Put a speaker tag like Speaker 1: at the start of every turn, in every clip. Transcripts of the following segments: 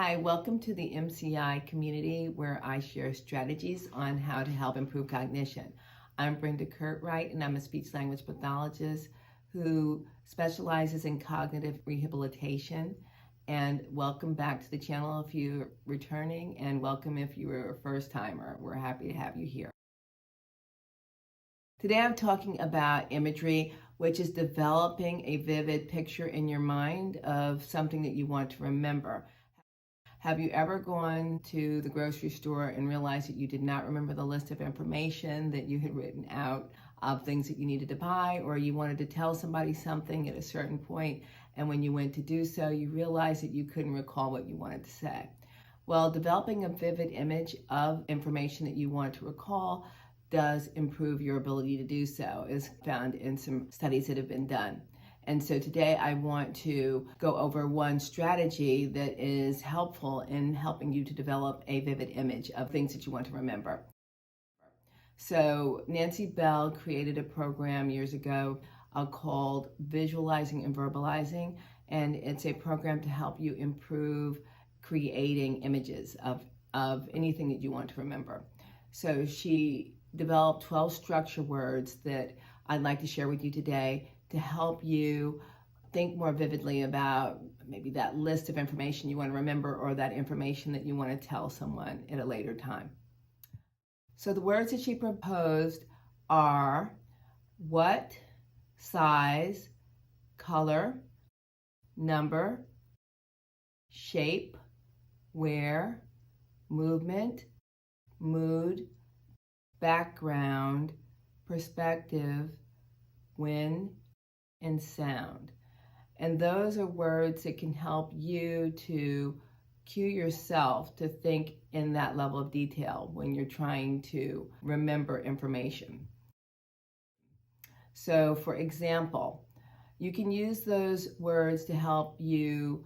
Speaker 1: Hi, welcome to the MCI community where I share strategies on how to help improve cognition. I'm Brenda Curtright and I'm a speech language pathologist who specializes in cognitive rehabilitation. And welcome back to the channel if you're returning, and welcome if you're a first timer. We're happy to have you here. Today I'm talking about imagery, which is developing a vivid picture in your mind of something that you want to remember. Have you ever gone to the grocery store and realized that you did not remember the list of information that you had written out of things that you needed to buy, or you wanted to tell somebody something at a certain point, and when you went to do so, you realized that you couldn't recall what you wanted to say? Well, developing a vivid image of information that you want to recall does improve your ability to do so, as found in some studies that have been done. And so today I want to go over one strategy that is helpful in helping you to develop a vivid image of things that you want to remember. So Nancibell created a program years ago called Visualizing and Verbalizing, and it's a program to help you improve creating images of anything that you want to remember. So she developed 12 structure words that I'd like to share with you today to help you think more vividly about maybe that list of information you want to remember, or that information that you want to tell someone at a later time. So the words that she proposed are what, size, color, number, shape, where, movement, mood, background, perspective, when, and sound. And those are words that can help you to cue yourself to think in that level of detail when you're trying to remember information. So for example, you can use those words to help you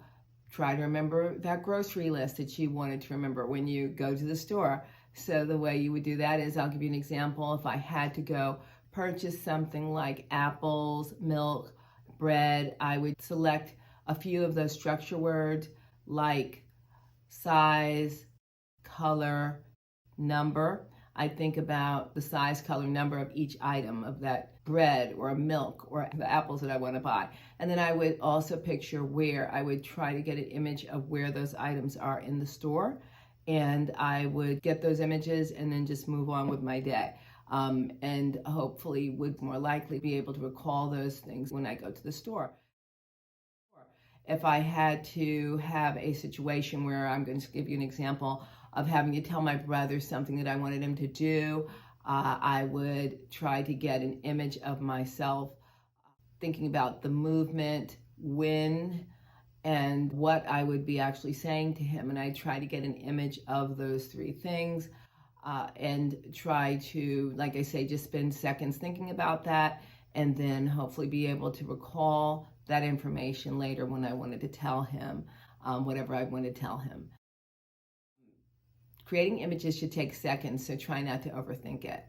Speaker 1: try to remember that grocery list that you wanted to remember when you go to the store. So the way you would do that is, I'll give you an example. If I had to go purchase something like apples, milk, bread, I would select a few of those structure words like size, color, number. I think about the size, color, number of each item of that bread or milk or the apples that I want to buy. And then I would also picture where. I would try to get an image of where those items are in the store, and I would get those images and then just move on with my day. And hopefully would more likely be able to recall those things when I go to the store. If I had to have a situation where, I'm going to give you an example of having to tell my brother something that I wanted him to do, I would try to get an image of myself thinking about the movement, when, and what I would be actually saying to him. And I try to get an image of those three things. And try to, like I say, just spend seconds thinking about that, and then hopefully be able to recall that information later when I wanted to tell him whatever I want to tell him. Creating images should take seconds, so try not to overthink it.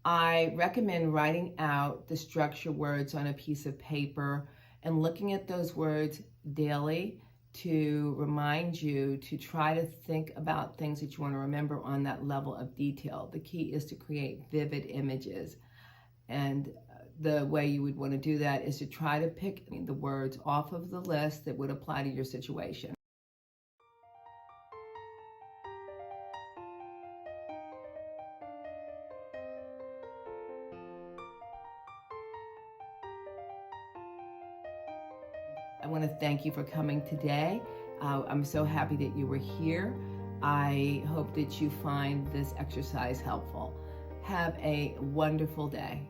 Speaker 1: I recommend writing out the structure words on a piece of paper and looking at those words daily to remind you to try to think about things that you want to remember on that level of detail. The key is to create vivid images. And the way you would want to do that is to try to pick the words off of the list that would apply to your situation. I want to thank you for coming today. I'm so happy that you were here. I hope that you find this exercise helpful. Have a wonderful day.